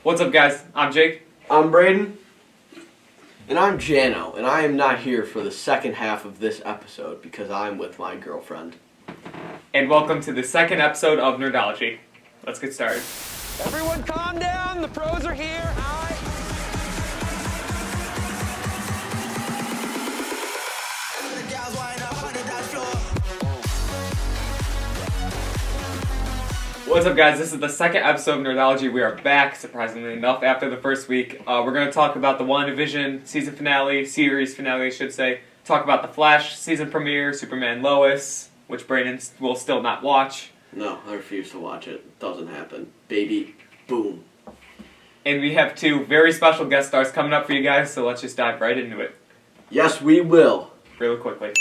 What's up, guys? I'm Jake. I'm Braden. And I'm Jano, and I am not here for the second half of this episode because I'm with my girlfriend. And welcome to the second episode of Nerdology. Let's get started. Everyone calm down, the pros are here. What's up, guys? This is the second episode of Nerdology. We are back, surprisingly enough, after the first week. We're going to talk about the Wandavision season finale, series finale, I should say. Talk about the Flash season premiere, Superman Lois, which Brayden will still not watch. No, I refuse to watch it. It doesn't happen. Baby, boom. And we have two very special guest stars coming up for you guys, so let's just dive right into it. Yes, we will. Really quickly.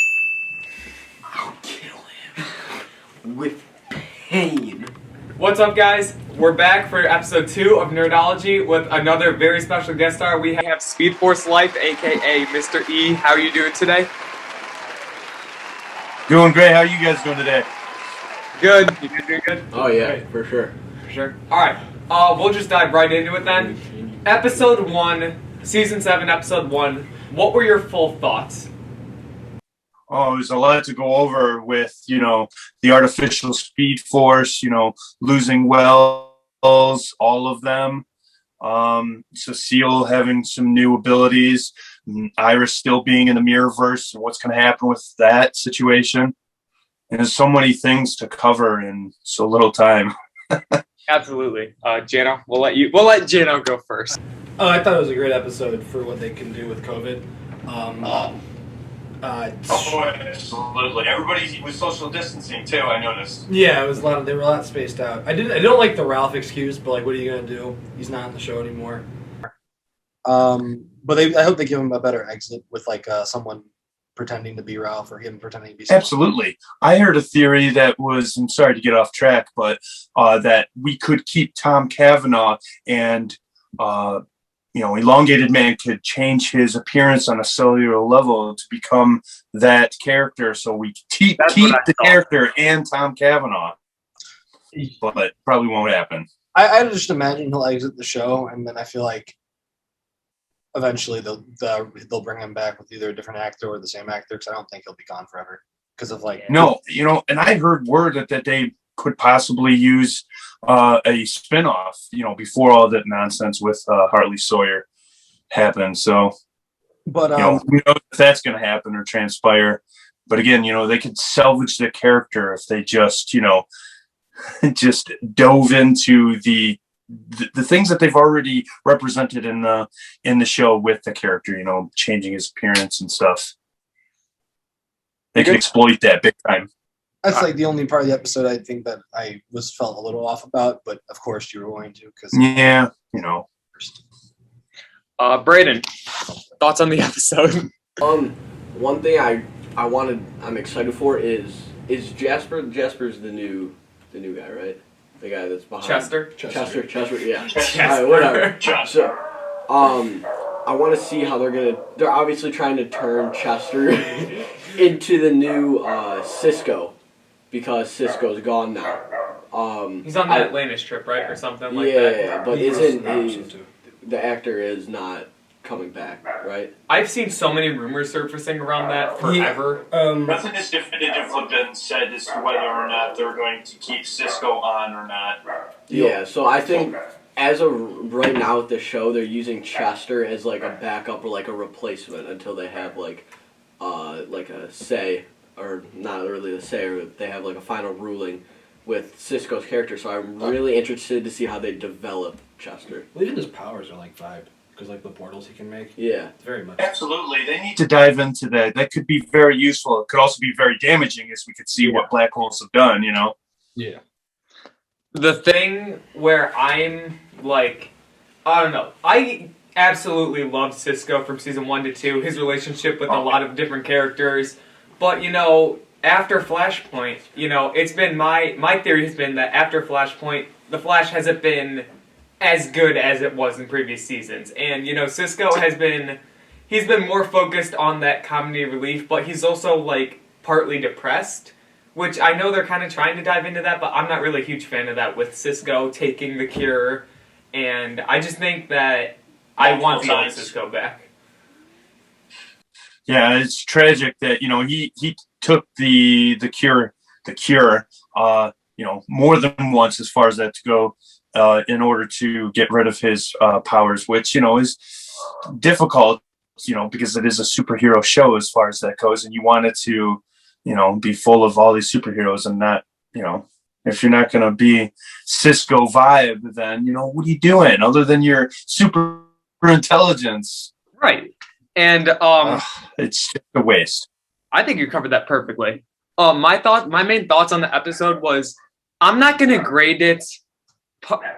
I'll kill him with pain. What's up, guys? We're back for episode 2 of Nerdology with another very special guest star. We have Speedforcelife, aka Mr. E. How are you doing today? Doing great. How are you guys doing today? Good. You guys doing good? Oh, yeah, Great. for sure. For sure. Alright, we'll just dive right into it then. Episode 1, Season 7, Episode 1. What were your full thoughts? Oh, there's a lot to go over with, the artificial speed force, losing wells, all of them. Cecile having some new abilities, Iris still being in the Mirrorverse, and what's going to happen with that situation. And there's so many things to cover in so little time. Absolutely. Jano, we'll let Jano go first. I thought it was a great episode for what they can do with COVID. Absolutely. Everybody was social distancing too, I noticed. Yeah, it was they were a lot spaced out. I don't like the Ralph excuse, but like, what are you gonna do? He's not on the show anymore. But I hope they give him a better exit with someone pretending to be Ralph or him pretending to be someone. Absolutely. I heard a theory that was, I'm sorry to get off track, but that we could keep Tom Cavanaugh and Elongated Man could change his appearance on a cellular level to become that character, so we keep the character and Tom Cavanaugh. But probably won't happen. I just imagine he'll exit the show, and then I feel like eventually they'll bring him back with either a different actor or the same actor, because I don't think he'll be gone forever. Because of No, and I heard word that they could possibly use a spin-off, before all that nonsense with Hartley Sawyer happened. So, but who knows if that's going to happen or transpire. But again, they could salvage the character if they just, just dove into the things that they've already represented in the show with the character, changing his appearance and stuff. They could exploit that big time. That's the only part of the episode I think that I felt a little off about, but of course you were going to, because Braden, thoughts on the episode? One thing I'm excited for is Jasper. Jasper's the new guy, right? The guy that's behind Chester, yeah. Chester. All right, whatever. So, I want to see how they're obviously trying to turn Chester into the new Cisco, because Cisco's gone now. He's on that Atlantis trip, right, or something like that? Yeah, but the actor is not coming back, right? I've seen so many rumors surfacing around that forever. Nothing is definitively been said as to whether or not they're going to keep Cisco on or not. Yeah, so I think as of right now with the show, they're using Chester as like a backup or like a replacement until they have like a say, or not really a say, or they have like a final ruling with Cisco's character. So I'm really interested to see how they develop Chester. Well, even his powers are vibed, because the portals he can make. Yeah, it's very much. Absolutely, they need to dive into that. That could be very useful. It could also be very damaging, as we could see what black holes have done. Yeah. The thing where I'm I don't know. I absolutely loved Cisco from season 1 to 2. His relationship with a lot of different characters, but after Flashpoint, it's been my theory has been that after Flashpoint, the Flash hasn't been as good as it was in previous seasons. And, Cisco he's been more focused on that comedy relief, but he's also, partly depressed, which I know they're kind of trying to dive into that, but I'm not really a huge fan of that with Cisco taking the cure and I just think that I want the old Cisco back. Yeah, it's tragic that he took the cure more than once as far as that to go in order to get rid of his powers, which is difficult, because it is a superhero show as far as that goes, and you want it to be full of all these superheroes and not if you're not going to be Cisco vibe, then what are you doing other than your super intelligence? Right. And it's just a waste. I think you covered that perfectly. My main thoughts on the episode was I'm not going to grade it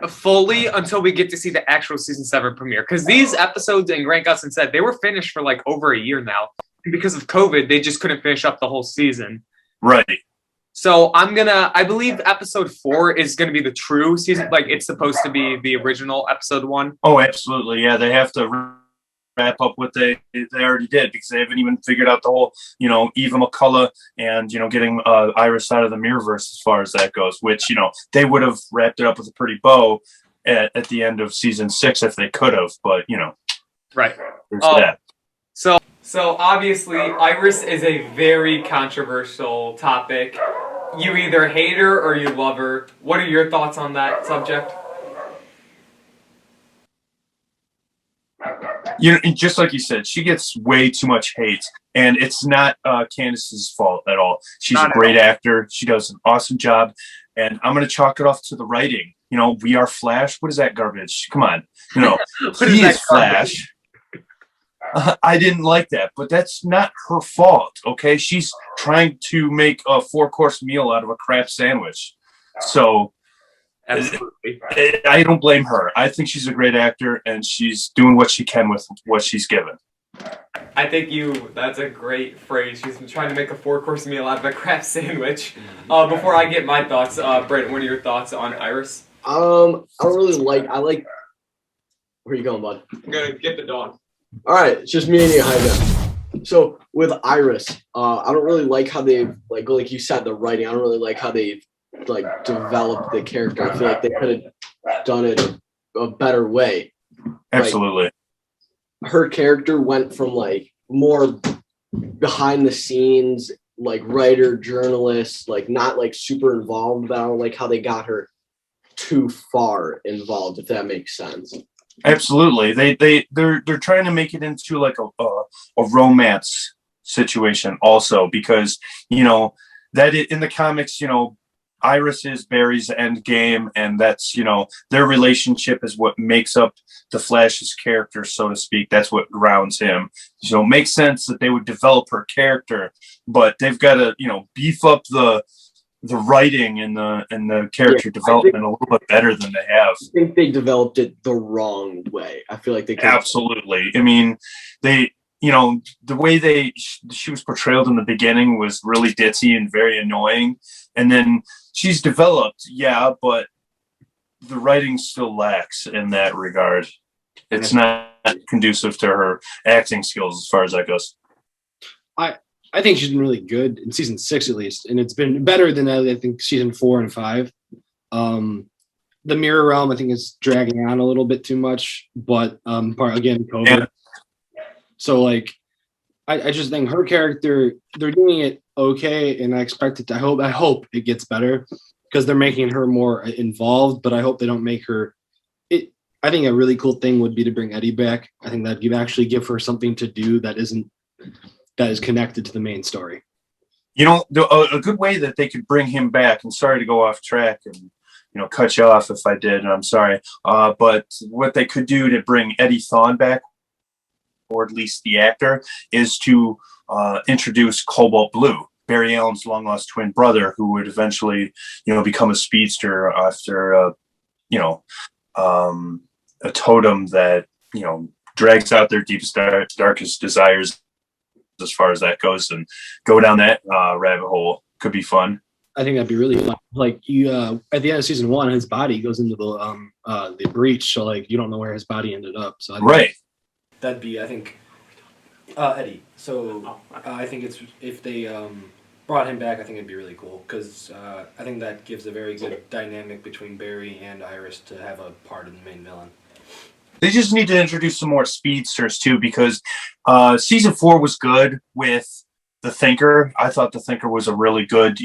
fully until we get to see the actual season 7 premiere, because these episodes, and Grant Gustin said, they were finished for like over a year now. And because of COVID, they just couldn't finish up the whole season. Right. So I believe episode 4 is gonna be the true season, like it's supposed to be the original episode 1. Oh, absolutely. Yeah, they have to wrap up what they already did, because they haven't even figured out the whole Eva McCullough and getting Iris out of the Mirrorverse as far as that goes, which they would have wrapped it up with a pretty bow at the end of season 6 if they could have, but right. There's that. So obviously Iris is a very controversial topic. You either hate her or you love her. What are your thoughts on that subject? Just like you said, she gets way too much hate, and it's not Candace's fault at all. She's a great actor. She does an awesome job, and I'm going to chalk it off to the writing. We are Flash. What is that garbage? Come on. He is Flash. I didn't like that, but that's not her fault, okay? She's trying to make a 4-course meal out of a crap sandwich. So Absolutely. I don't blame her. I think she's a great actor, and she's doing what she can with what she's given. I think that's a great phrase. She's trying to make a 4-course meal out of a crap sandwich. Before I get my thoughts, Brent, what are your thoughts on Iris? I don't really like. Where are you going, bud? I'm gonna get the dog. All right, it's just me and you. Hi there. So with Iris, I don't really like how they like you said, the writing. I don't really like how they developed the character. I feel like they could have done it a better way. Absolutely. Her character went from more behind the scenes, writer, journalist, not super involved, but I don't like how they got her too far involved, if that makes sense. Absolutely. They're trying to make it into a romance situation also, because that in the comics, Iris is Barry's end game, and that's their relationship is what makes up the Flash's character, so to speak. That's what grounds him. So it makes sense that they would develop her character, but they've got to beef up the writing and the character development a little bit better than they have. I think they developed it the wrong way. I feel like they absolutely. I mean, the way she was portrayed in the beginning was really ditzy and very annoying, and then she's developed, but the writing still lacks in that regard. It's not conducive to her acting skills as far as that goes. I think she's been really good in season 6 at least, and it's been better than I think season 4 and 5. The Mirror Realm I think is dragging on a little bit too much, but part again COVID. Yeah. So I just think her character, they're doing it okay, and I expect it to. I hope it gets better, because they're making her more involved. But I hope they don't make her. I think a really cool thing would be to bring Eddie back. I think that you actually give her something to do that is connected to the main story. A good way that they could bring him back, and sorry to go off track and cut you off if I did, and I'm sorry, but what they could do to bring Eddie Thawne back, or at least the actor, is to introduce Cobalt Blue, Barry Allen's long lost twin brother, who would eventually become a speedster after a totem that drags out their deepest darkest desires as far as that goes, and go down that rabbit hole. Could be fun. I think that'd be really fun. At the end of season 1, his body goes into the breach, so you don't know where his body ended up. So that'd be, I think, Eddie. So I think it's if they brought him back, I think it'd be really cool because I think that gives a very good dynamic between Barry and Iris to have a part in the main villain. They just need to introduce some more speedsters too, because season 4 was good with the Thinker. I thought the Thinker was a really good,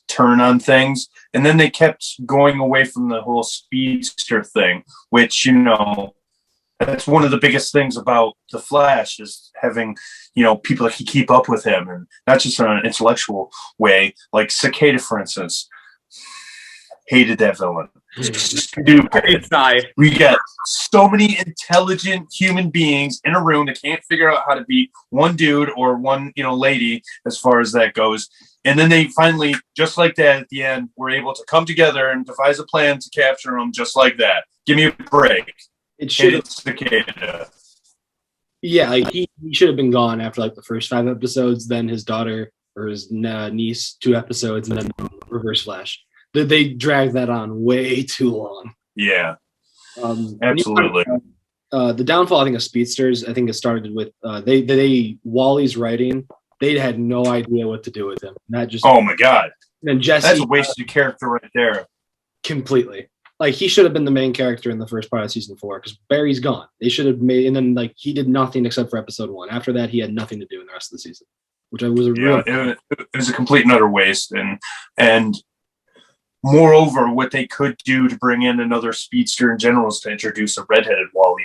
turn on things, and then they kept going away from the whole speedster thing, which that's one of the biggest things about the Flash is having people that can keep up with him, and not just in an intellectual way. Like Cicada, for instance, hated that villain. Stupid. We get so many intelligent human beings in a room that can't figure out how to beat one dude or one lady as far as that goes, and then they finally, just like that at the end, were able to come together and devise a plan to capture him just like that. Give me a break. It should have. Cicada. Yeah, like he should have been gone after like the first 5 episodes. Then his daughter or his niece 2 episodes, and then Reverse Flash. They dragged that on way too long. Yeah, absolutely. The downfall, I think, of speedsters, I think it started with Wally's writing. They had no idea what to do with him. Not just. Oh my God! And Jesse, that's a wasted character right there. Completely. Like he should have been the main character in the first part of season 4 because Barry's gone. They should have made, and then like he did nothing except for episode 1. After that, he had nothing to do in the rest of the season, which was a real. It was a complete and utter waste, and moreover, what they could do to bring in another speedster in general is to introduce a redheaded Wally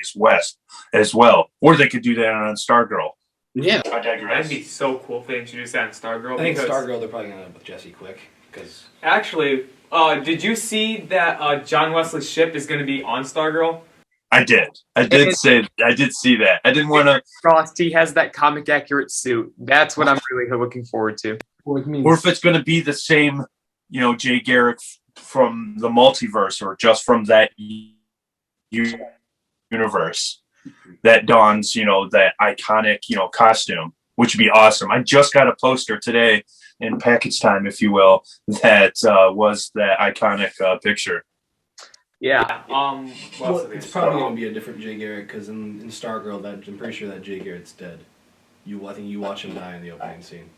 as well, or they could do that on Stargirl. Yeah, I digress. That'd be so cool if they introduced that in Stargirl. I think Stargirl they're probably gonna end up with Jesse Quick because actually. Did you see that John Wesley's ship is going to be on Stargirl? I did see that. I didn't want to. Frost, he has that comic accurate suit. That's what I'm really looking forward to. Or if it's going to be the same, Jay Garrick from the multiverse, or just from that universe that dons, that iconic, costume, which would be awesome. I just got a poster today in package time, if you will, that was that iconic picture. Yeah. Well, it's probably going to be a different Jay Garrick because in Stargirl, I'm pretty sure that Jay Garrett's dead. I think you watch him die in the opening scene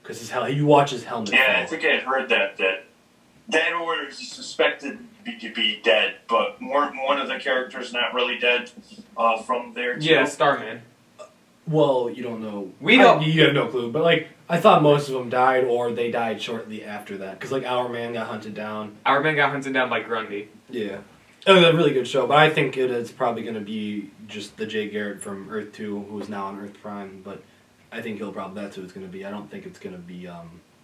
because you watch his helmet. Yeah, fall. I think I had heard that order is suspected to be dead, but one of the characters not really dead from there. Yeah, Starman. Well, you don't know. You have no clue. But I thought most of them died, or they died shortly after that. Because Our Man got hunted down. Our Man got hunted down by Grundy. Yeah, it was a really good show. But I think it's probably going to be just the Jay Garrett from Earth 2, who is now on Earth Prime. But I think that's who it's going to be. I don't think it's going to be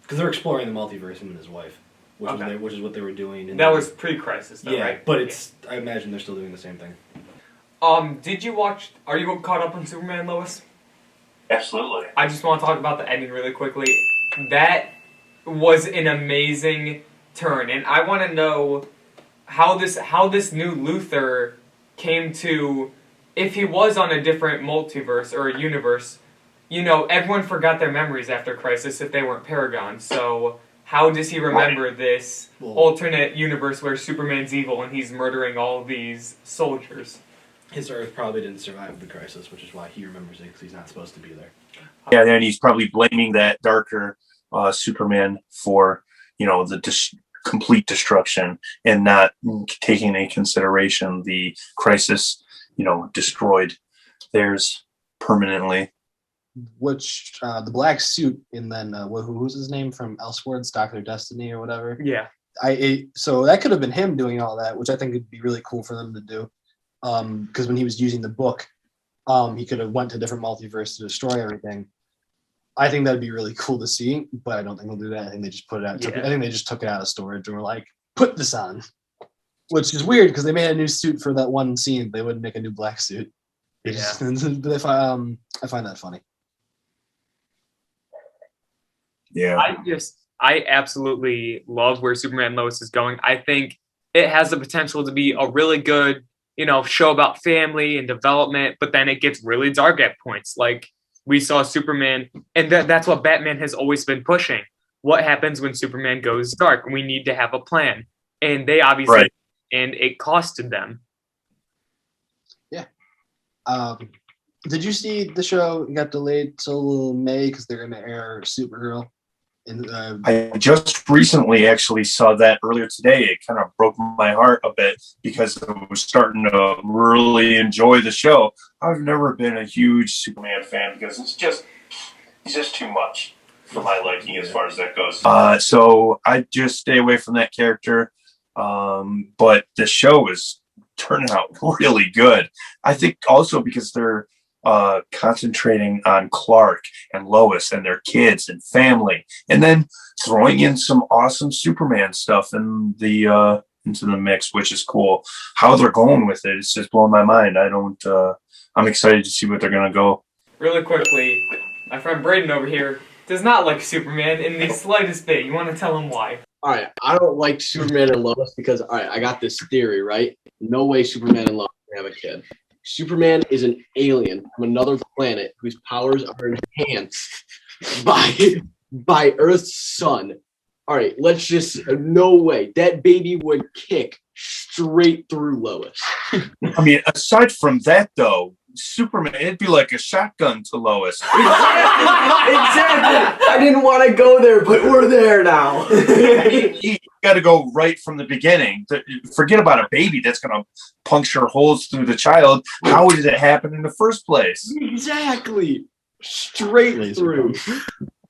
because they're exploring the multiverse, him and his wife, which is what they were doing. That was pre-Crisis, though, yeah, right? But I imagine they're still doing the same thing. Did you watch? Are you caught up on Superman, Lois? Absolutely. I just want to talk about the ending really quickly. That was an amazing turn, and I want to know how this new Luthor came to. If he was on a different multiverse or a universe, everyone forgot their memories after Crisis if they weren't Paragon. So how does he remember this alternate universe where Superman's evil and he's murdering all these soldiers? His Earth probably didn't survive the Crisis, which is why he remembers it, because he's not supposed to be there. Yeah, and he's probably blaming that darker Superman for, the complete destruction and not taking into consideration the Crisis, destroyed theirs permanently. Which the black suit, and then who's his name from Elseworlds, Dr. Destiny or whatever. Yeah. So that could have been him doing all that, which I think would be really cool for them to do. Because when he was using the book, he could have went to a different multiverse to destroy everything. I think that'd be really cool to see, but I don't think they'll do that. I think they just put it out. Yeah. I think they just took it out of storage and were like, put this on. Which is weird because they made a new suit for that one scene. They wouldn't make a new black suit. But I find that funny. Yeah. I absolutely love where Superman Lois is going. I think it has the potential to be a really good, show about family and development, but then it gets really dark at points. Like we saw Superman, and that's what Batman has always been pushing. What happens when Superman goes dark? We need to have a plan. And they obviously, right. And it costed them. Yeah. Did you see the show got delayed till May because they're going to air Supergirl? And I just recently actually saw that earlier today. It kind of broke my heart a bit because I was starting to really enjoy the show. I've never been a huge Superman fan because he's just too much for my liking as far as that goes. So I just stay away from that character. But the show is turning out really good. I think also because they're concentrating on Clark and Lois and their kids and family, and then throwing in some awesome Superman stuff in the into the mix, which is cool. How they're going with it, it's just blowing my mind. I'm excited to see what they're gonna go. Really quickly, my friend Braden over here does not like Superman in the slightest bit. You want to tell him why? All right, I don't like Superman and Lois because, all right, I got this theory, right? No way Superman and Lois can have a kid. Superman is an alien from another planet whose powers are enhanced by Earth's sun. All right, let's just, no way. That baby would kick straight through Lois. I mean, aside from that, though, Superman, it'd be like a shotgun to Lois. Exactly. I didn't want to go there, but we're there now. You got to go right from the beginning. Forget about a baby that's going to puncture holes through the child. How did it happen in the first place? Exactly. Straight through.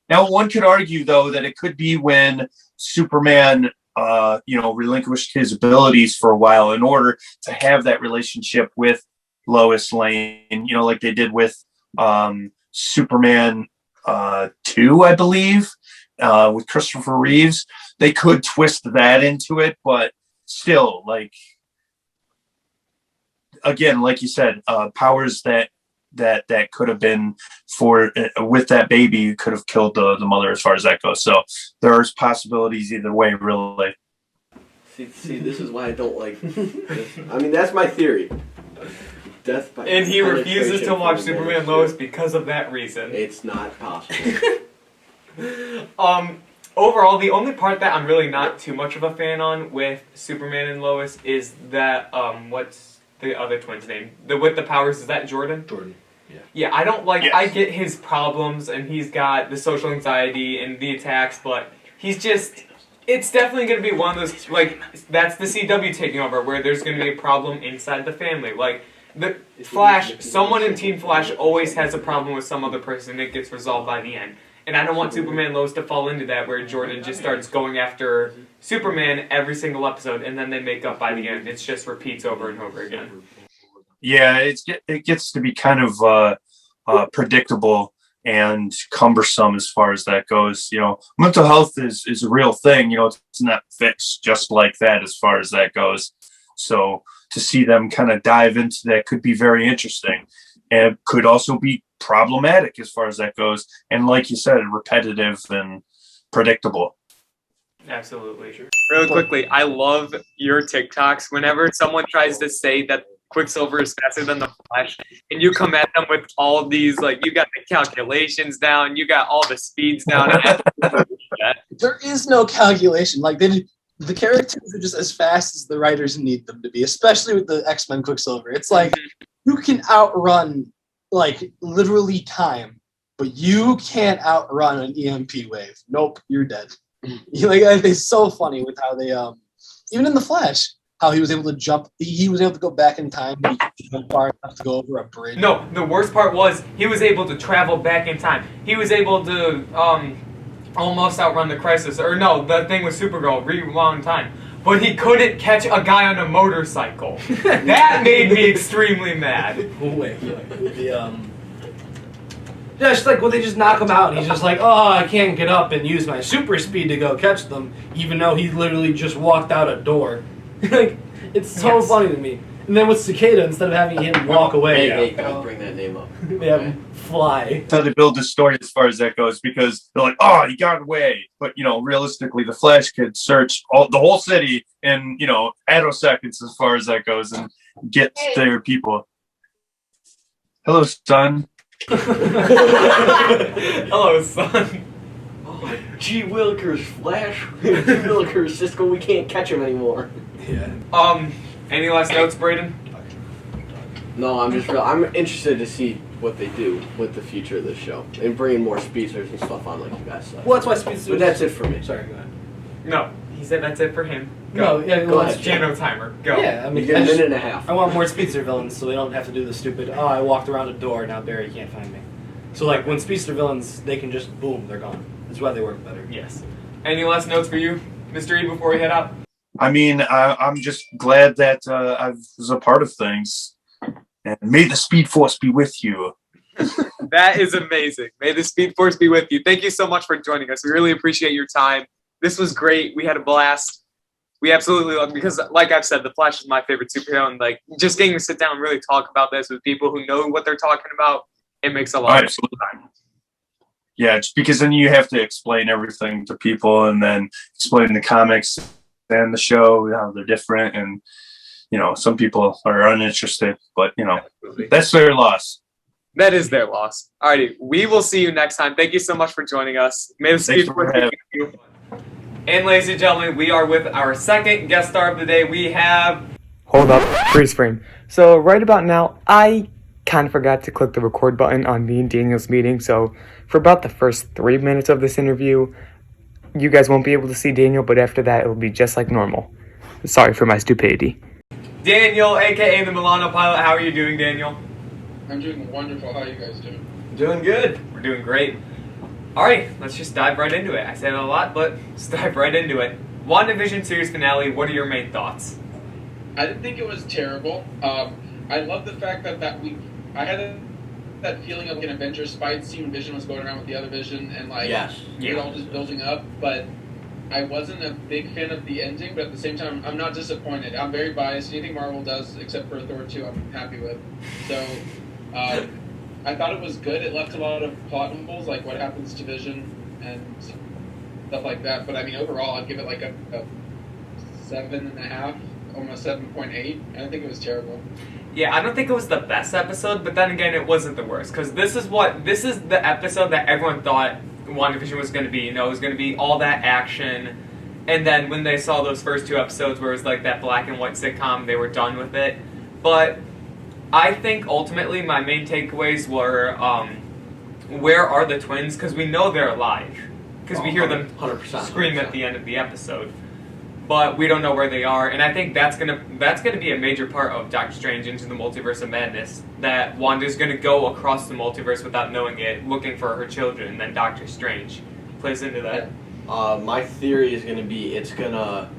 Now, one could argue, though, that it could be when Superman, relinquished his abilities for a while in order to have that relationship with Lois Lane, like they did with Superman 2, I believe, with Christopher Reeves. They could twist that into it, but still, again, like you said, powers that could have been for with that baby could have killed the mother as far as that goes. So there's possibilities either way, really. See, this is why I don't like this. I mean, that's my theory. Death by And he refuses to watch penetration Superman and Lois because of that reason. It's not possible. Overall, the only part that I'm really not too much of a fan on with Superman and Lois is that, what's the other twin's name? With the powers, is that Jordan? Jordan. Yeah. Yeah, I don't like, Yes. I get his problems, and he's got the social anxiety and the attacks, but he's just, it's definitely going to be one of those, that's the CW taking over, where there's going to be a problem inside the family. The Flash, someone in Team Flash always has a problem with some other person, and it gets resolved by the end. And I don't want Superman and Lois to fall into that, where Jordan just starts going after Superman every single episode, and then they make up by the end. It's just repeats over and over again. Yeah, it gets to be kind of predictable and cumbersome as far as that goes. Mental health is a real thing. It's not fixed just like that as far as that goes. So to see them kind of dive into that could be very interesting, and could also be problematic as far as that goes. And like you said, repetitive and predictable. Absolutely. Sure. Really quickly, I love your TikToks. Whenever someone tries to say that Quicksilver is faster than the Flash, and you come at them with all of these, you got the calculations down, you got all the speeds down. there is no calculation. The characters are just as fast as the writers need them to be, especially with the X-Men Quicksilver. It's you can outrun, literally time, but you can't outrun an EMP wave. Nope, you're dead. It's so funny with how they, even in the Flash, how he was able to jump. He was able to go back in time, but he could jump far enough to go over a bridge. No, the worst part was he was able to travel back in time. He was able to almost outrun the Crisis. Or no, the thing with Supergirl, rewound time. But he couldn't catch a guy on a motorcycle. That made me extremely mad. Wait. Just when they just knock him out, and he's just oh, I can't get up and use my super speed to go catch them, even though he literally just walked out a door. It's so funny to me. And then with Cicada, instead of having him walk away, Hey, don't bring that name up. they have him fly. That's how they build the story as far as that goes, because they're like, oh, he got away. But, realistically, the Flash could search the whole city in, attoseconds as far as that goes and get their people. Hello, son. Hello, son. Oh, gee Willikers, Flash. Gee Willikers, Cisco, we can't catch him anymore. Yeah. Any last notes, Braden? No, I'm interested to see what they do with the future of this show and bringing more speedsters and stuff on, like you guys said. Well, that's why speedsters. But that's it for me. Sorry, go ahead. No, he said that's it for him. Go. No, yeah, Go well, ahead. Jano timer. Go. Yeah, I You mean, get a minute and a half. I want more speedster villains so they don't have to do the stupid, oh, I walked around a door, now Barry can't find me. So, like, when speedster villains, they can just, boom, they're gone. That's why they work better. Yes. Any last notes for you, Mr. E, before we head out? I mean, I'm just glad that I was a part of things. And may the Speed Force be with you. That is amazing. May the Speed Force be with you. Thank you so much for joining us. We really appreciate your time. This was great. We had a blast. We absolutely love, because like I've said, the Flash is my favorite superhero, and like just getting to sit down and really talk about this with people who know what they're talking about, it makes a lot of sense. Yeah, just because then you have to explain everything to people and then explain the comics and the show, how they're different, and some people are uninterested, but that's their loss. That is their loss. Alrighty, we will see you next time. Thank you so much for joining us. May the Speed Force be with you. And ladies and gentlemen, we are with our second guest star of the day. We have... Hold up, freeze frame. So right about now, I kind of forgot to click the record button on me and Daniel's meeting, so for about the first 3 minutes of this interview, you guys won't be able to see Daniel, but after that, it will be just like normal. Sorry for my stupidity. Daniel, a.k.a. the Milanopilot. How are you doing, Daniel? I'm doing wonderful. How are you guys doing? Doing good. We're doing great. Alright, let's just dive right into it. I said it a lot, but let's dive right into it. Wandavision series finale, what are your main thoughts? I didn't think it was terrible. I love the fact that I had that feeling of an Avengers fight scene when Vision was going around with the other Vision, and we're all just building up, but I wasn't a big fan of the ending, but at the same time, I'm not disappointed. I'm very biased. Anything Marvel does, except for Thor 2, I'm happy with. So, I thought it was good. It left a lot of plot holes, like what happens to Vision and stuff like that. But I mean, overall, I'd give it like a 7.5, almost 7.8. I don't think it was terrible. Yeah, I don't think it was the best episode, but then again, it wasn't the worst. Because this is the episode that everyone thought WandaVision was going to be. It was going to be all that action. And then when they saw those first 2 episodes where it was like that black and white sitcom, they were done with it. But I think ultimately my main takeaways were, where are the twins? Because we know they're alive. Because we hear them 100%, scream at the end of the episode. But we don't know where they are, and I think that's gonna be a major part of Doctor Strange Into the Multiverse of Madness. That Wanda's gonna go across the multiverse without knowing it, looking for her children, and then Doctor Strange plays into that. My theory is going to be it's going to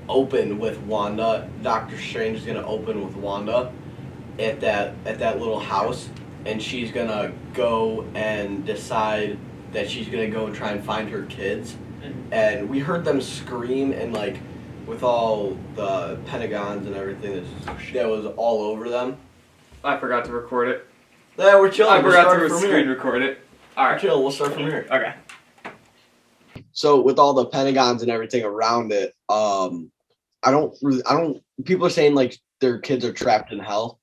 open with Wanda. Doctor Strange is going to open with Wanda at that little house, and she's going to go and decide that she's going to go and try and find her kids. And we heard them scream, and like with all the Pentagons and everything that was all over them. I forgot to record it. Yeah, we're chilling. I forgot to screen record it. Alright. We're chilling. We'll start from here. Okay. So with all the Pentagons and everything around it, people are saying like their kids are trapped in hell.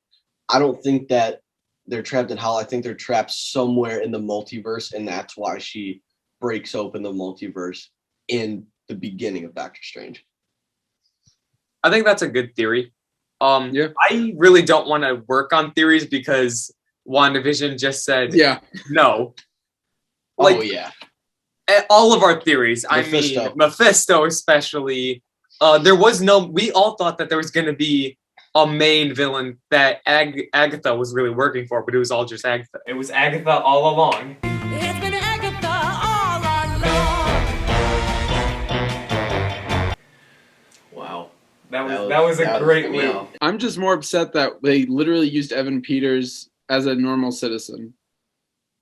I don't think that they're trapped in hell. I think they're trapped somewhere in the multiverse, and that's why she breaks open the multiverse in the beginning of Doctor Strange. I think that's a good theory. Yeah. I really don't want to work on theories because WandaVision just said no. Like, oh yeah. All of our theories. Mephisto. I mean, Mephisto especially. We all thought that there was going to be a main villain that Agatha was really working for, but it was all just Agatha. It was Agatha all along. It's been Agatha all along. Wow. That was a great win. I'm just more upset that they literally used Evan Peters as a normal citizen.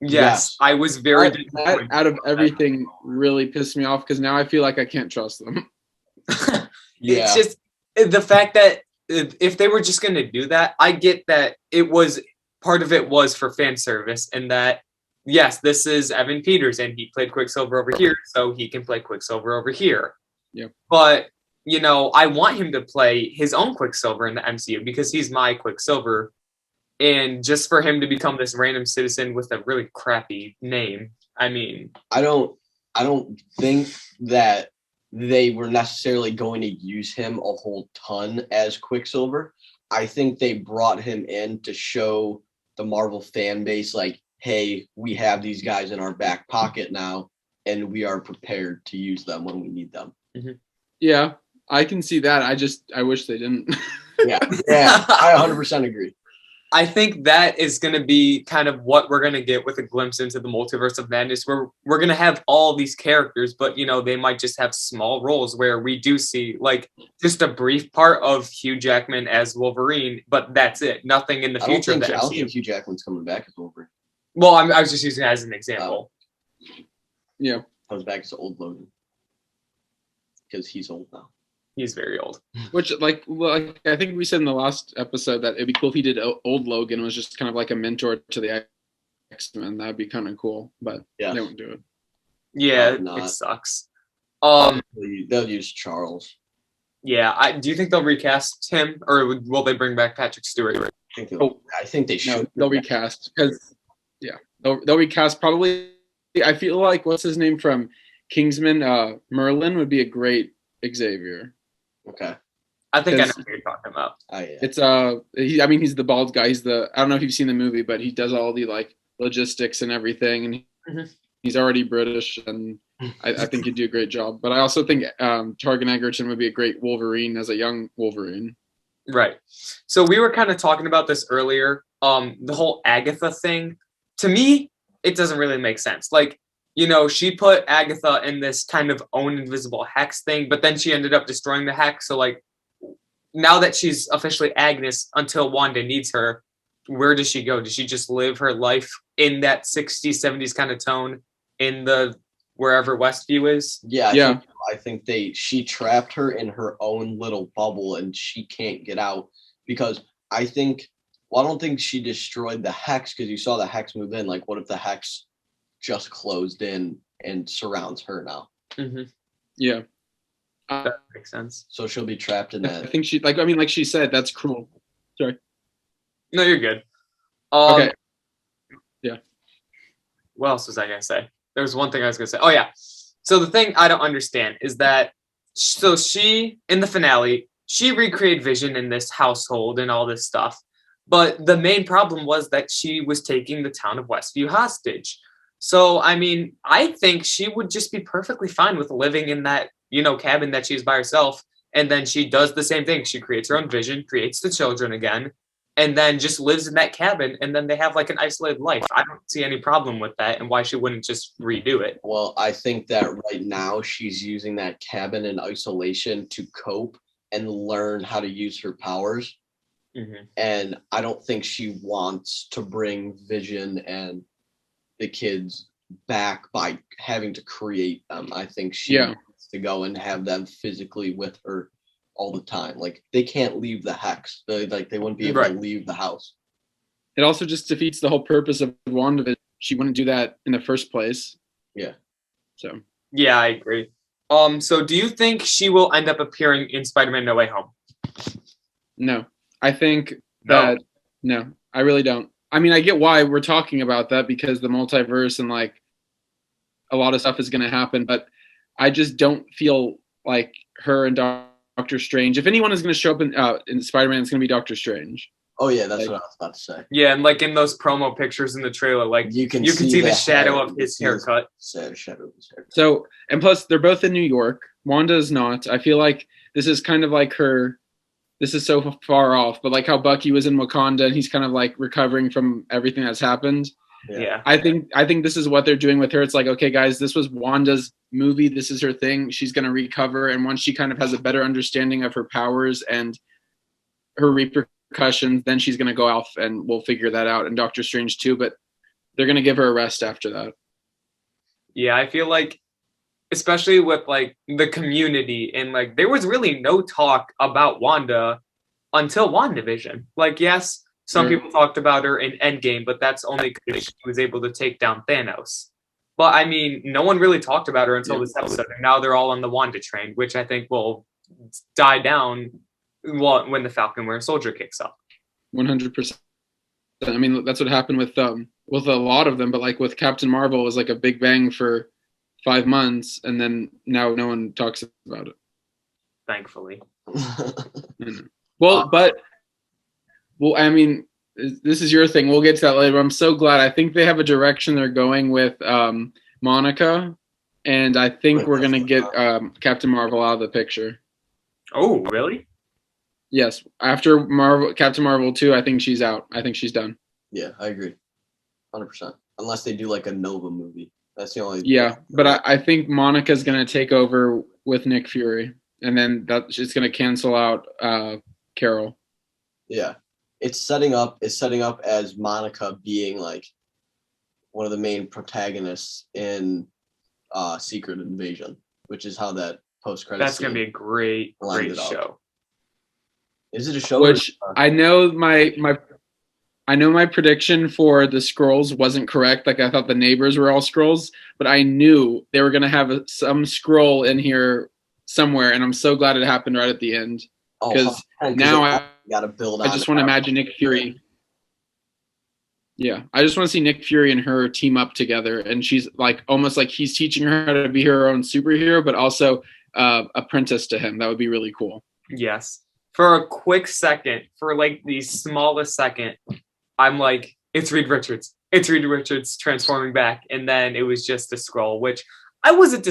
Yes, I was very That disappointed. out of everything really pissed me off because now I feel like I can't trust them. Yeah. It's just the fact that if they were just going to do that, I get that part of it was for fan service, and that yes, this is Evan Peters and he played Quicksilver over here, so he can play Quicksilver over here. Yeah. But I want him to play his own Quicksilver in the MCU because he's my Quicksilver. And just for him to become this random citizen with a really crappy name, I mean, I don't think that they were necessarily going to use him a whole ton as Quicksilver. I think they brought him in to show the Marvel fan base, like, hey, we have these guys in our back pocket now, and we are prepared to use them when we need them. Yeah, I can see that. I wish they didn't. Yeah, I 100% agree. I think that is going to be kind of what we're going to get with a glimpse into the multiverse of madness, where we're going to have all these characters, but they might just have small roles where we do see like just a brief part of Hugh Jackman as Wolverine, but that's it. Nothing in the future. I don't think Hugh Jackman's coming back as Wolverine. Well, I was just using it as an example. Yeah, comes back as old Logan because he's old now. He's very old. Which, like I think we said in the last episode that it'd be cool if he did old Logan was just kind of like a mentor to the X-Men. That'd be kind of cool, but they won't do it. Yeah, it sucks. They'll use Charles. Yeah, do you think they'll recast him, or will they bring back Patrick Stewart? I think they should. No, they'll recast because they'll recast probably. I feel like what's his name from Kingsman? Merlin would be a great Xavier. Okay. I think I know what you're talking about. It's he's the bald guy. I don't know if you've seen the movie, but he does all the like logistics and everything, and he's already British, and I think he'd do a great job. But I also think Taron Egerton would be a great Wolverine as a young Wolverine. Right. So we were kind of talking about this earlier. The whole Agatha thing, to me, it doesn't really make sense. Like, she put Agatha in this kind of own invisible hex thing, but then she ended up destroying the hex. So, like, now that she's officially Agnes until Wanda needs her, where does she go? Does she just live her life in that 60s, 70s kind of tone in the wherever Westview is? Yeah. I think she trapped her in her own little bubble and she can't get out because I don't think she destroyed the hex because you saw the hex move in. Like, what if the hex just closed in and surrounds her now? Yeah. That makes sense. So she'll be trapped in that. I think like she said, that's cruel. Sorry. No, you're good. Okay. Yeah. What else was I going to say? There was one thing I was going to say. Oh, yeah. So the thing I don't understand is that, so she, in the finale, she recreated Vision in this household and all this stuff. But the main problem was that she was taking the town of Westview hostage. So, I mean, I think she would just be perfectly fine with living in that, cabin that she's by herself. And then she does the same thing. She creates her own vision, creates the children again, and then just lives in that cabin. And then they have like an isolated life. I don't see any problem with that and why she wouldn't just redo it. Well, I think that right now she's using that cabin in isolation to cope and learn how to use her powers. And I don't think she wants to bring Vision and the kids back by having to create them. I think she wants to go and have them physically with her all the time. Like, they can't leave the hex. They wouldn't be able to leave the house. It also just defeats the whole purpose of Wandavision. She wouldn't do that in the first place. Yeah. So. Yeah, I agree. So do you think she will end up appearing in Spider-Man No Way Home? No. I think that no, I really don't. I mean, I get why we're talking about that because the multiverse and like a lot of stuff is going to happen, but I just don't feel like her and Doctor Strange. If anyone is going to show up in Spider-Man, it's going to be Doctor Strange. Oh yeah, that's what I was about to say. Yeah, and like in those promo pictures in the trailer, like you can see the shadow of his haircut. Shadow of his haircut. So, and plus they're both in New York. Wanda is not. I feel like this is kind of like her. This is so far off, but like how Bucky was in Wakanda and he's kind of like recovering from everything that's happened. Yeah. I think this is what they're doing with her. It's like, okay, guys, this was Wanda's movie. This is her thing. She's going to recover. And once she kind of has a better understanding of her powers and her repercussions, then she's going to go off and we'll figure that out. And Doctor Strange too, but they're going to give her a rest after that. Yeah, I feel like, especially with like the community and like there was really no talk about Wanda until WandaVision. Like, yes, some people talked about her in Endgame, but that's only because she was able to take down Thanos. But I mean, no one really talked about her until this episode, and now they're all on the Wanda train, which I think will die down when the Falcon Winter Soldier kicks up. 100%. I mean, that's what happened with a lot of them, but like with Captain Marvel, it was like a big bang for 5 months, and then now no one talks about it. Thankfully. Well, but Well, I mean, this is your thing. We'll get to that later. I'm so glad. I think they have a direction they're going with Monica, and I think we're gonna get Captain Marvel out of the picture. Oh, really? Yes. After Captain Marvel 2, I think she's out. I think she's done. Yeah, I agree. 100%. Unless they do like a Nova movie. That's the only. Yeah, but I think Monica's gonna take over with Nick Fury, and then she's gonna cancel out Carol. Yeah, it's setting up as Monica being like one of the main protagonists in Secret Invasion, which is how that post-credit. That's gonna be a great show. Is it a show? Which I know my prediction for the Skrulls wasn't correct. Like I thought the neighbors were all Skrulls, but I knew they were gonna have some Skrull in here somewhere, and I'm so glad it happened right at the end because now I gotta build. I just want to imagine Nick Fury. Yeah, I just want to see Nick Fury and her team up together, and she's like almost like he's teaching her how to be her own superhero, but also apprentice to him. That would be really cool. Yes. For a quick second, for like the smallest second, I'm like, it's Reed Richards. It's Reed Richards transforming back, and then it was just a Skrull, which I wasn't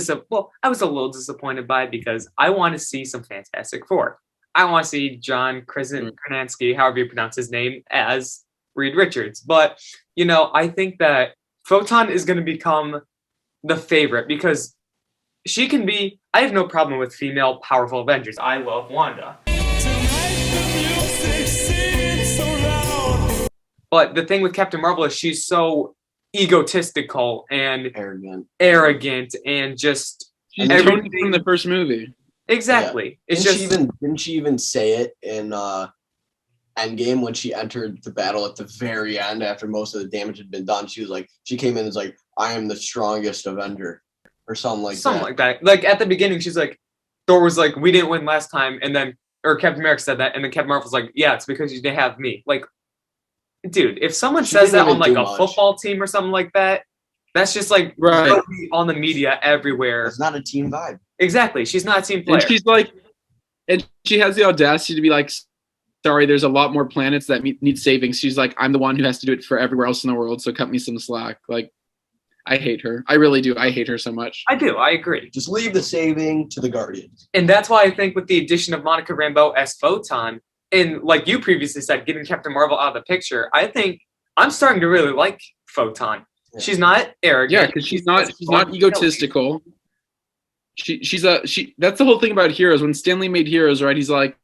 I was a little disappointed by because I want to see some Fantastic Four. I want to see John Krasinski, however you pronounce his name, as Reed Richards. But, you know, I think that Photon is going to become the favorite because she can be, I have no problem with female powerful Avengers. I love Wanda. But the thing with Captain Marvel is she's so egotistical and arrogant and just she's Tony from the first movie. Exactly. Yeah. Didn't she even say it in Endgame when she entered the battle at the very end after most of the damage had been done? She was like, she came in as like, I am the strongest Avenger or something like that. Like at the beginning, she's like, Thor was like, we didn't win last time, and then Captain America said that, and then Captain Marvel's like, yeah, it's because you didn't have me. Like, dude, if someone says that on like a football team or something like that, that's just like on the media everywhere. It's not a team vibe. Exactly. She's not a team player. And she's like, and she has the audacity to be like, sorry, there's a lot more planets that need saving. She's like, I'm the one who has to do it for everywhere else in the world, so cut me some slack. Like, I hate her. I really do. I hate her so much. I do. I agree. Just leave the saving to the Guardians. And that's why I think with the addition of Monica Rambeau as Photon, and like you previously said, getting Captain Marvel out of the picture, I think I'm starting to really like Photon. Yeah. She's not arrogant. Yeah, because she's not egotistical. She's that's the whole thing about heroes. When Stanley made Heroes, right, he's like,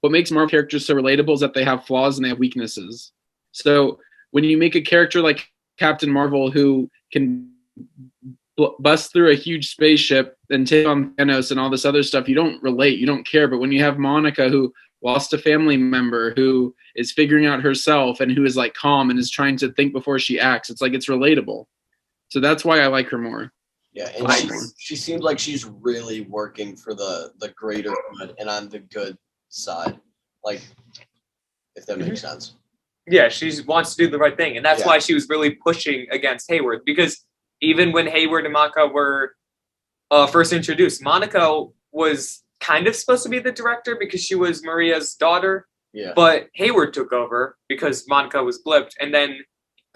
what makes Marvel characters so relatable is that they have flaws and they have weaknesses. So when you make a character like Captain Marvel who can bust through a huge spaceship and take on Thanos and all this other stuff, you don't relate, you don't care. But when you have Monica who lost a family member, who is figuring out herself and who is like calm and is trying to think before she acts, it's like it's relatable. So that's why I like her more. Yeah, and she seems like she's really working for the greater good and on the good side, like, if that makes sense. Yeah, she wants to do the right thing, and that's why she was really pushing against Hayward, because even when Hayward and Monica were first introduced, Monica was kind of supposed to be the director because she was Maria's daughter, but Hayward took over because Monica was blipped, and then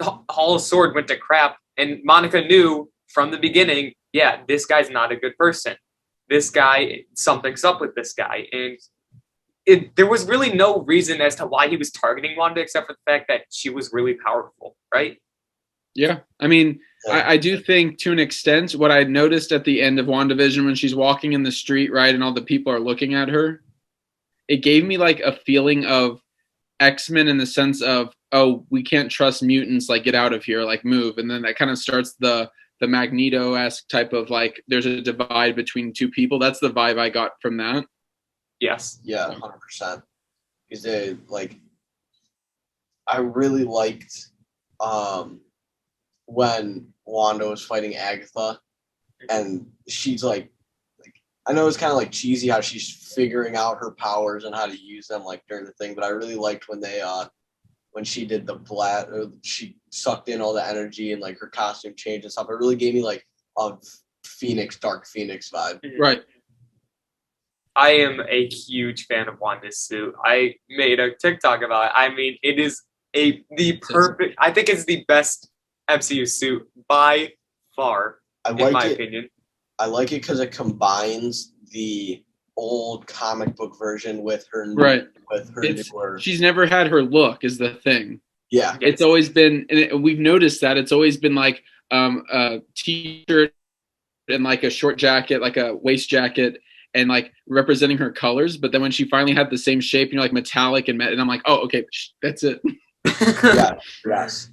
Hall of Sword went to crap, and Monica knew from the beginning, yeah, this guy's not a good person. This guy, something's up with this guy, and there was really no reason as to why he was targeting Wanda except for the fact that she was really powerful, right? Yeah. I mean, I do think to an extent what I noticed at the end of WandaVision when she's walking in the street, right, and all the people are looking at her, it gave me like a feeling of X-Men in the sense of, oh, we can't trust mutants, like get out of here, like move. And then that kind of starts the Magneto-esque type of like there's a divide between two people. That's the vibe I got from that. Yes. Yeah, 100%. Because they like, I really liked when Wanda was fighting Agatha, and she's like I know it's kind of like cheesy how she's figuring out her powers and how to use them like during the thing, but I really liked when they when she did the she sucked in all the energy and like her costume change and stuff. It really gave me like a Dark Phoenix vibe. Right. I am a huge fan of Wanda's suit. I made a TikTok about it. I mean, it is the perfect. I think it's the best MCU suit by far, in my opinion. I like it because it combines the old comic book version with her newer. She's never had her look is the thing. Yeah, it's always been, and we've noticed that it's always been like a t-shirt and like a short jacket, like a waist jacket, and like representing her colors. But then when she finally had the same shape, like metallic and I'm like, oh, okay, that's it. Yes.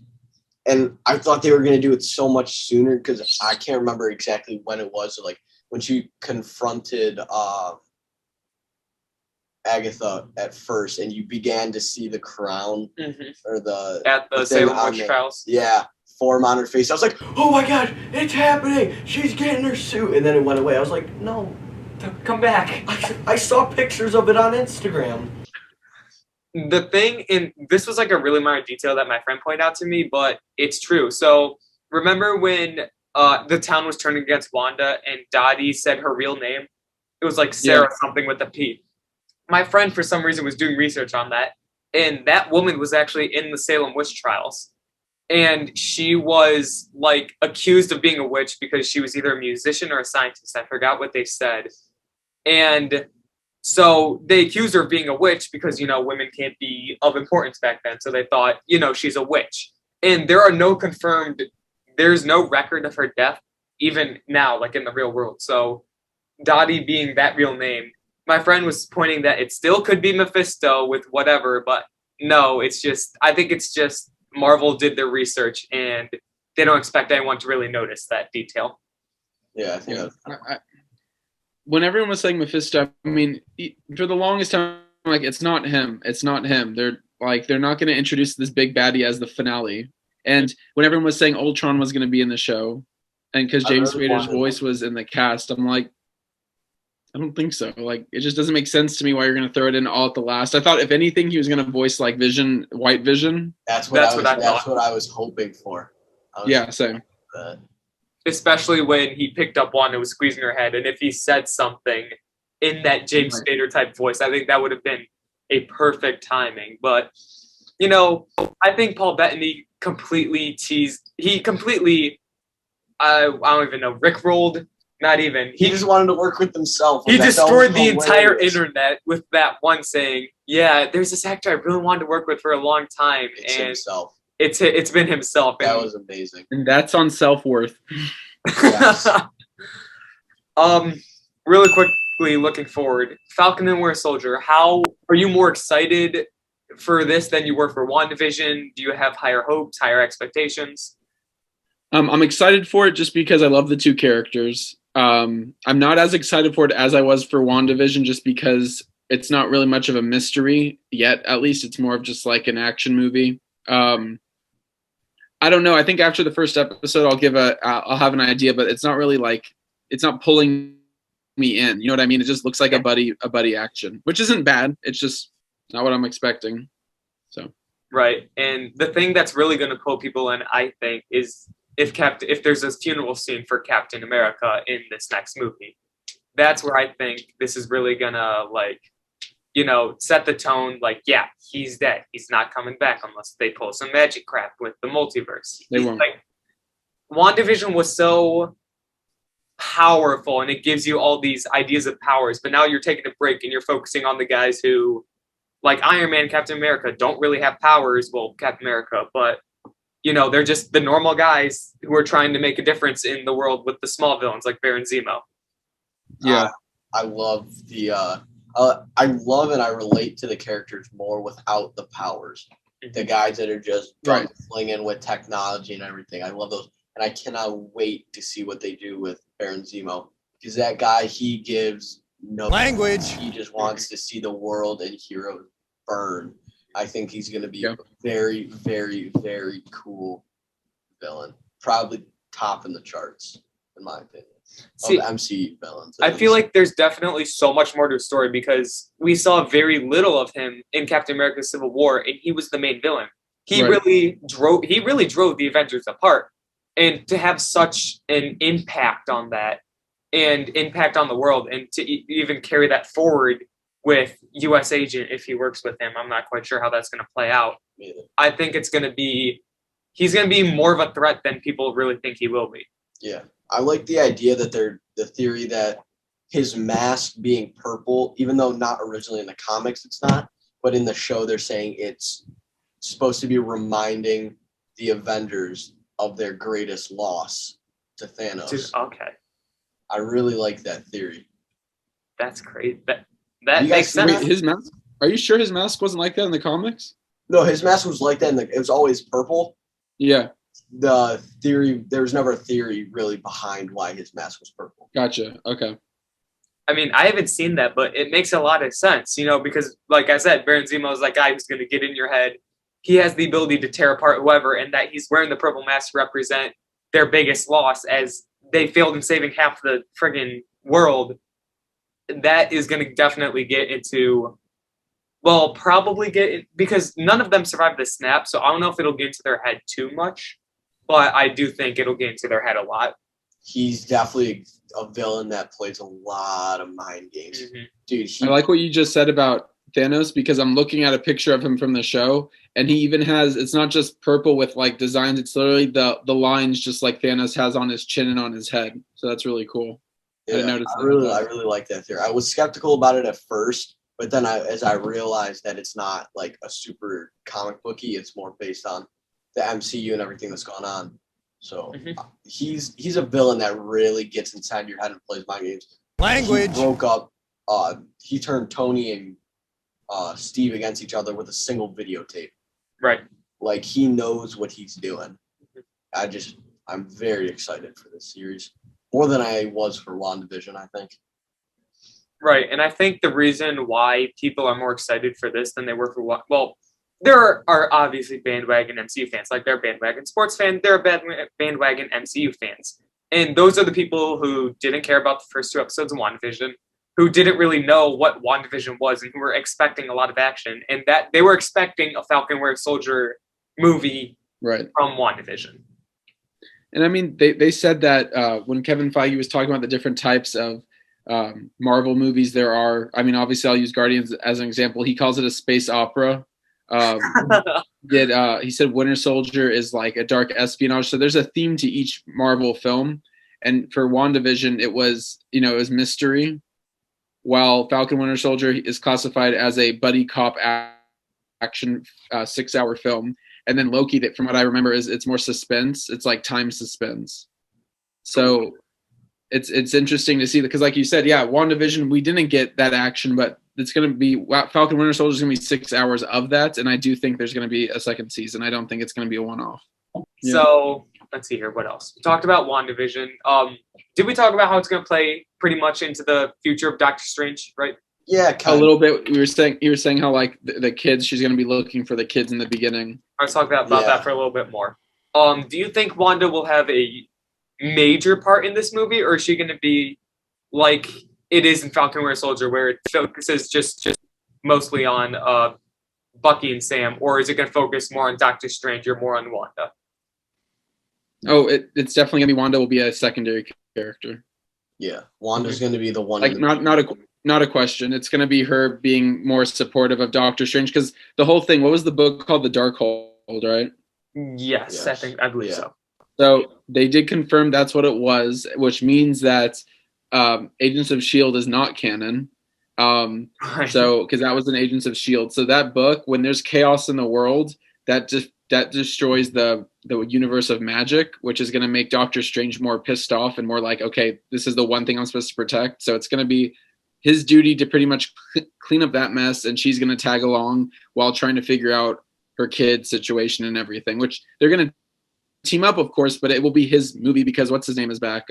And I thought they were going to do it so much sooner because I can't remember exactly when it was. Like when she confronted Agatha at first, and you began to see the crown or at the Salem Witch Trials. Yeah, form on her face. I was like, "Oh my God, it's happening! She's getting her suit!" And then it went away. I was like, "No, come back!" I saw pictures of it on Instagram. The thing, and this was like a really minor detail that my friend pointed out to me, but it's true. So remember when the town was turning against Wanda and Dottie said her real name? It was like Sarah something with a P. My friend, for some reason, was doing research on that, and that woman was actually in the Salem witch trials. And she was like accused of being a witch because she was either a musician or a scientist. I forgot what they said. And so they accused her of being a witch because, women can't be of importance back then. So they thought, she's a witch. And there's no record of her death, even now, like in the real world. So Dottie being that real name, my friend was pointing that it still could be Mephisto with whatever, but no, I think it's just Marvel did their research and they don't expect anyone to really notice that detail. Yeah, I think when everyone was saying Mephisto, I mean, for the longest time, like, it's not him. It's not him. They're not going to introduce this big baddie as the finale. And when everyone was saying Ultron was going to be in the show, and because James Spader's voice was in the cast, I'm like, I don't think so. Like, it just doesn't make sense to me why you're going to throw it in all at the last. I thought, if anything, he was going to voice like Vision, White Vision. That's what I was hoping for. Same. Especially when he picked up Wanda was squeezing her head, and if he said something in that James Spader type voice, I think that would have been a perfect timing. But I think Paul Bettany completely teased. He completely, I don't even know, rickrolled. Not even. He just wanted to work with himself. He destroyed the entire internet with that one saying, "Yeah, there's this actor I really wanted to work with for a long time," it's and himself. It's been himself. That was amazing. And that's on self-worth. Yes. Really quickly, looking forward, Falcon and Winter Soldier. How are you more excited for this than you were for WandaVision? Do you have higher hopes, higher expectations? I'm excited for it just because I love the two characters. I'm not as excited for it as I was for WandaVision just because it's not really much of a mystery yet. At least it's more of just like an action movie. I don't know. I think after the first episode, I'll have an idea, but it's not really it's not pulling me in. You know what I mean? It just looks like a buddy action, which isn't bad. It's just not what I'm expecting. So. Right. And the thing that's really going to pull people in, I think, is if there's a funeral scene for Captain America in this next movie. That's where I think this is really going to set the tone. Like, yeah, he's dead. He's not coming back unless they pull some magic crap with the multiverse. They won't. WandaVision was so powerful and it gives you all these ideas of powers, but now you're taking a break and you're focusing on the guys who, like Iron Man, Captain America, don't really have powers. Well, Captain America, but they're just the normal guys who are trying to make a difference in the world with the small villains like Baron Zemo. Yeah, I love I love and I relate to the characters more without the powers. The guys that are just flinging with technology and everything. I love those. And I cannot wait to see what they do with Baron Zemo. Because that guy, he gives no language. He just wants to see the world and heroes burn. I think he's going to be a very, very, very cool villain. Probably top in the charts, in my opinion. See, of MCU villains. I feel like there's definitely so much more to the story because we saw very little of him in Captain America: Civil War, and he was the main villain. He really drove the Avengers apart, and to have such an impact on that, and impact on the world, and to even carry that forward with U.S. Agent if he works with him. I'm not quite sure how that's going to play out. I think he's going to be more of a threat than people really think he will be. Yeah, I like the idea that the theory that his mask being purple, even though not originally in the comics it's not, but in the show they're saying it's supposed to be reminding the Avengers of their greatest loss to Thanos. Okay. I really like that theory. That's great. That makes sense. Wait, his mask? Are you sure his mask wasn't like that in the comics? No, his mask was like that. It was always purple. Yeah. The theory, there was never a theory really behind why his mask was purple. Gotcha. Okay. I mean, I haven't seen that, but it makes a lot of sense, because, like I said, Baron Zemo is that guy who's going to get in your head. He has the ability to tear apart whoever, and that he's wearing the purple mask to represent their biggest loss as they failed in saving half the friggin' world. That is going to definitely get into, because none of them survived the snap, so I don't know if it'll get into their head too much, but I do think it'll get into their head a lot. He's definitely a villain that plays a lot of mind games. Mm-hmm. Dude, I like what you just said about Thanos, because I'm looking at a picture of him from the show, and he even has, it's not just purple with like designs, it's literally the lines just like Thanos has on his chin and on his head. So that's really cool. Yeah, I really like that theory. I was skeptical about it at first, but then as I realized that it's not like a super comic booky, it's more based on the MCU and everything that's gone on. So he's a villain that really gets inside your head and plays mind games. Language. He broke up. He turned Tony and Steve against each other with a single videotape. Right. Like, he knows what he's doing. I'm very excited for this series. More than I was for WandaVision, I think. Right, and I think the reason why people are more excited for this than they were for there are obviously bandwagon MCU fans. Like, they're bandwagon sports fans, they're bandwagon MCU fans. And those are the people who didn't care about the first 2 episodes of WandaVision, who didn't really know what WandaVision was, and who were expecting a lot of action. And that they were expecting a Falcon Winter Soldier movie from WandaVision. And I mean, they said that when Kevin Feige was talking about the different types of Marvel movies there are, I mean, obviously I'll use Guardians as an example. He calls it a space opera. He said Winter Soldier is like a dark espionage. So there's a theme to each Marvel film. And for WandaVision, it was mystery, while Falcon Winter Soldier is classified as a buddy cop action 6-hour film. And then Loki, that from what I remember, it's more suspense. It's like time suspense. So it's interesting to see, because like you said, WandaVision, we didn't get that action, but it's going to be Falcon Winter Soldier is going to be 6 hours of that. And I do think there's going to be a second season. I don't think it's going to be a one-off. Yeah. So let's see here. What else? We talked about WandaVision. Did we talk about how it's going to play pretty much into the future of Doctor Strange, right? Yeah, a little bit. You were saying how like the kids, she's going to be looking for the kids in the beginning. I was talking about that for a little bit more. Do you think Wanda will have a major part in this movie, or is she going to be like it is in Falcon Winter Soldier, where it focuses just mostly on Bucky and Sam, or is it going to focus more on Doctor Strange or more on Wanda? Oh, it's definitely going to be Wanda will be a secondary character. Yeah, Wanda's going to be the one. Like not a question. It's going to be her being more supportive of Doctor Strange, because the whole thing. What was the book called? The Darkhold, right? Yes. I believe so. So they did confirm that's what it was, which means that Agents of S.H.I.E.L.D. is not canon. So because that was an Agents of S.H.I.E.L.D. So that book, when there's chaos in the world, that destroys the universe of magic, which is going to make Doctor Strange more pissed off and more like, okay, this is the one thing I'm supposed to protect. So it's going to be his duty to pretty much clean up that mess, and she's going to tag along while trying to figure out her kid situation and everything, which they're going to team up, of course, but it will be his movie because what's his name is back.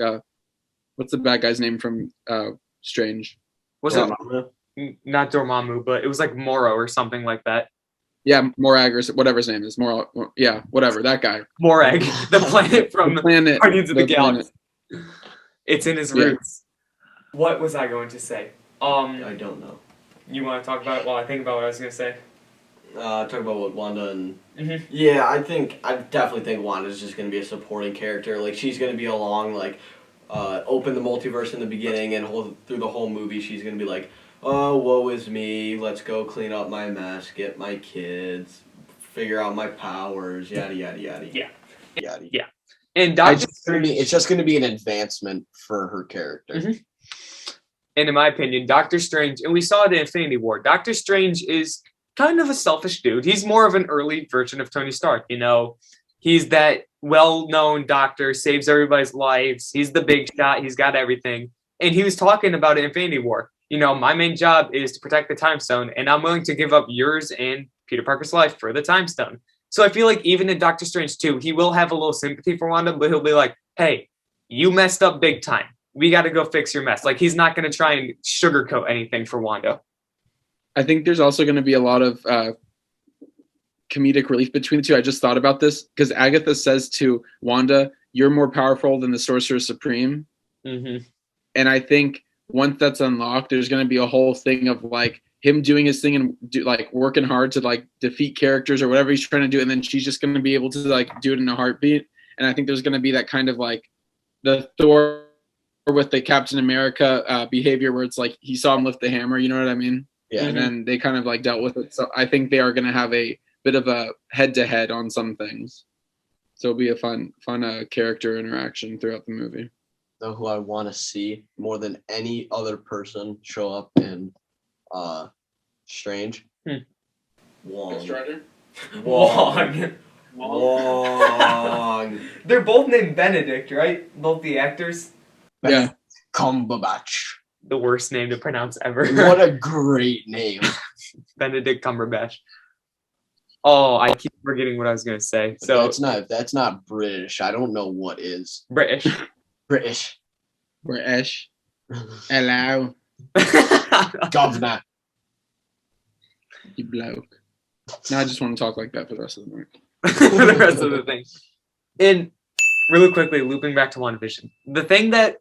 What's the bad guy's name from Strange? Was it not Dormammu, but it was like Moro or something like that. Yeah, Morag or whatever his name is. Yeah, whatever, that guy. Morag, the planet from Guardians of the Galaxy. It's in his roots. What was I going to say? I don't know. You want to talk about it while I think about what I was going to say? Talk about what Wanda and... Mm-hmm. Yeah, I definitely think Wanda's just going to be a supporting character. Like, she's going to be along, like, open the multiverse in the beginning, and through the whole movie, she's gonna be like, "Oh, woe is me. Let's go clean up my mess, get my kids, figure out my powers, yada yada yada." Yeah. And Doctor Strange, it's just gonna be an advancement for her character. Mm-hmm. And in my opinion, Doctor Strange, and we saw it in Infinity War, Doctor Strange is kind of a selfish dude. He's more of an early version of Tony Stark, you know. He's that well-known doctor, saves everybody's lives. He's the big shot. He's got everything. And he was talking about it in Infinity War. You know, my main job is to protect the Time Stone, and I'm willing to give up yours and Peter Parker's life for the Time Stone. So I feel like even in Doctor Strange 2, he will have a little sympathy for Wanda, but he'll be like, hey, you messed up big time. We got to go fix your mess. Like, he's not going to try and sugarcoat anything for Wanda. I think there's also going to be a lot of comedic relief between the two. I just thought about this because Agatha says to Wanda, "You're more powerful than the Sorcerer Supreme." Mm-hmm. And I think once that's unlocked, there's going to be a whole thing of like him doing his thing and like working hard to like defeat characters or whatever he's trying to do, and then she's just going to be able to like do it in a heartbeat. And I think there's going to be that kind of like the Thor with the Captain America behavior where it's like he saw him lift the hammer, you know what I mean? Yeah. And then they kind of like dealt with it. So I think they are going to have a bit of a head-to-head on some things. So it'll be a fun character interaction throughout the movie. Though who I want to see more than any other person show up in Strange. Wong. Ghost Rider? Wong. Wong. They're both named Benedict, right? Both the actors. Yeah. Cumberbatch. The worst name to pronounce ever. What a great name. Benedict Cumberbatch. Oh, I keep forgetting what I was going to say. So that's not British. I don't know what is. British. British. Hello. Governor. You bloke. No, I just want to talk like that for the rest of the night. For the rest of the thing. And really quickly, looping back to WandaVision. The thing that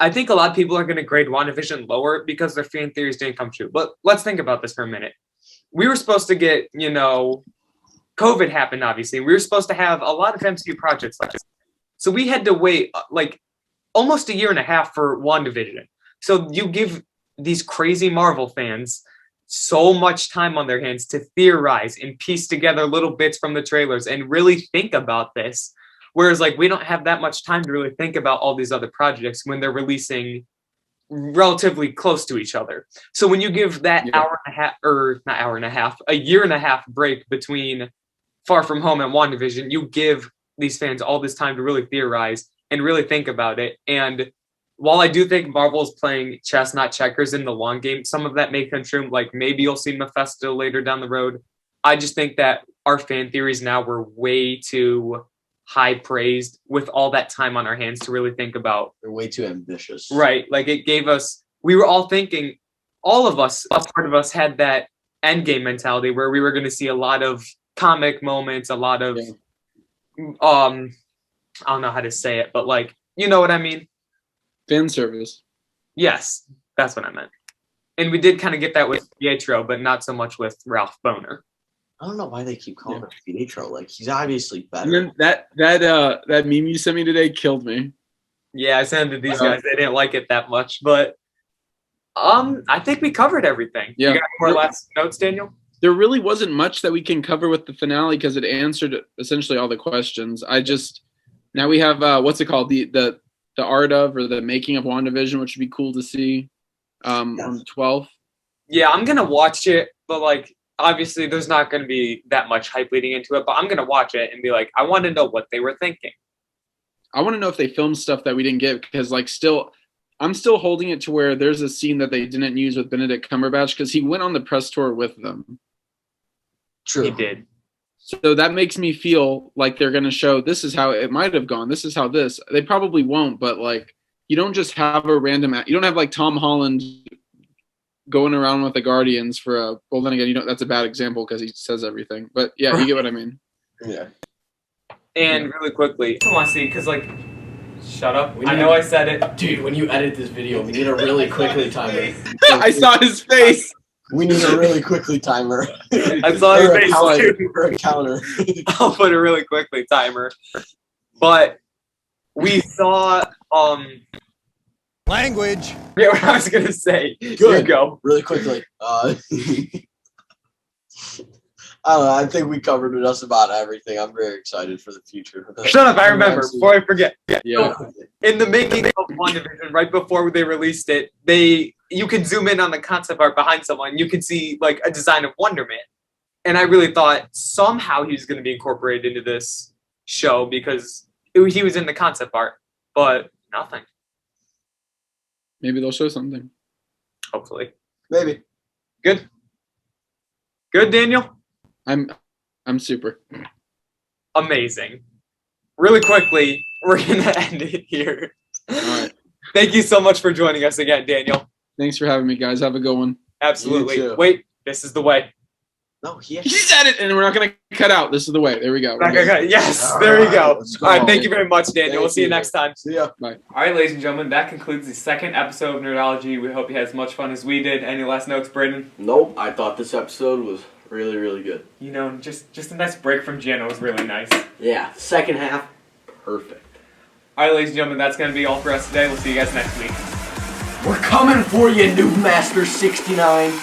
I think a lot of people are going to grade WandaVision lower because their fan theories didn't come true. But let's think about this for a minute. We were supposed to get, you know, COVID happened, obviously. We were supposed to have a lot of MCU projects like this. So we had to wait like almost a year and a half for WandaVision. So you give these crazy Marvel fans so much time on their hands to theorize and piece together little bits from the trailers and really think about this. Whereas like we don't have that much time to really think about all these other projects when they're releasing relatively close to each other. So when you give that hour and a half, or not hour and a half, a year and a half break between Far From Home and WandaVision, you give these fans all this time to really theorize and really think about it. And while I do think Marvel is playing chess, not checkers in the long game, some of that may come true. Like maybe you'll see Mephisto later down the road. I just think that our fan theories now were way too high praised with all that time on our hands to really think about. They're way too ambitious. Right. Like it gave us, we were all thinking, all of us, a part of us had that endgame mentality where we were going to see a lot of comic moments, a lot of, I don't know how to say it, but like, you know what I mean? Fan service. Yes, that's what I meant. And we did kind of get that with Pietro, but not so much with Ralph Boner. I don't know why they keep calling him Pietro. Like he's obviously better. And then that meme you sent me today killed me. Yeah, I sent it to these guys. They didn't like it that much, but I think we covered everything. Yeah. You got more last notes, Daniel? There really wasn't much that we can cover with the finale because it answered essentially all the questions. Now we have what's it called? The art of or the making of WandaVision, which would be cool to see on the 12th. Yeah, I'm gonna watch it, but like obviously there's not gonna be that much hype leading into it, but I'm gonna watch it and be like, I want to know what they were thinking. I want to know if they filmed stuff that we didn't get because like I'm still holding it to where there's a scene that they didn't use with Benedict Cumberbatch because he went on the press tour with them. True. He did. So that makes me feel like they're going to show this is how it might have gone. This is how this. They probably won't, but like you don't just have a random. You don't have like Tom Holland going around with the Guardians for a. Well, then again, that's a bad example because he says everything. But yeah, you get what I mean. Yeah. And really quickly, I want to see because like, shut up. I know I said it, dude. When you edit this video, we need a really quickly timer. I saw his face. We need a really quickly timer. I saw his face too. Or a counter. I'll put a really quickly timer. But we saw Language. yeah, what I was gonna say. Good. You go. Really quickly. I don't know. I think we covered just about everything. I'm very excited for the future. Shut up! I remember. Before I forget. Yeah. In the making of Wandavision, right before they released it, you can zoom in on the concept art behind someone. You can see like a design of Wonder Man, and I really thought somehow he was going to be incorporated into this show because he was in the concept art, but nothing. Maybe they'll show something. Hopefully. Maybe. Good. Good, Daniel. I'm super. Amazing. Really quickly, we're gonna end it here. All right. Thank you so much for joining us again, Daniel. Thanks for having me, guys. Have a good one. Absolutely. You too. Wait, this is the way. No, He said it, and we're not going to cut out. This is the way. There we go. Yes, All there we right, go. let's go. All right, thank you very much, Daniel. Thank We'll see you you. next time. See ya. Bye. All right, ladies and gentlemen, that concludes the second episode of Nerdology. We hope you had as much fun as we did. Any last notes, Braden? Nope. I thought this episode was really, really good. You know, just a nice break from Gianna was really nice. Yeah. Second half, perfect. All right, ladies and gentlemen, that's going to be all for us today. We'll see you guys next week. We're coming for you, New Master 69.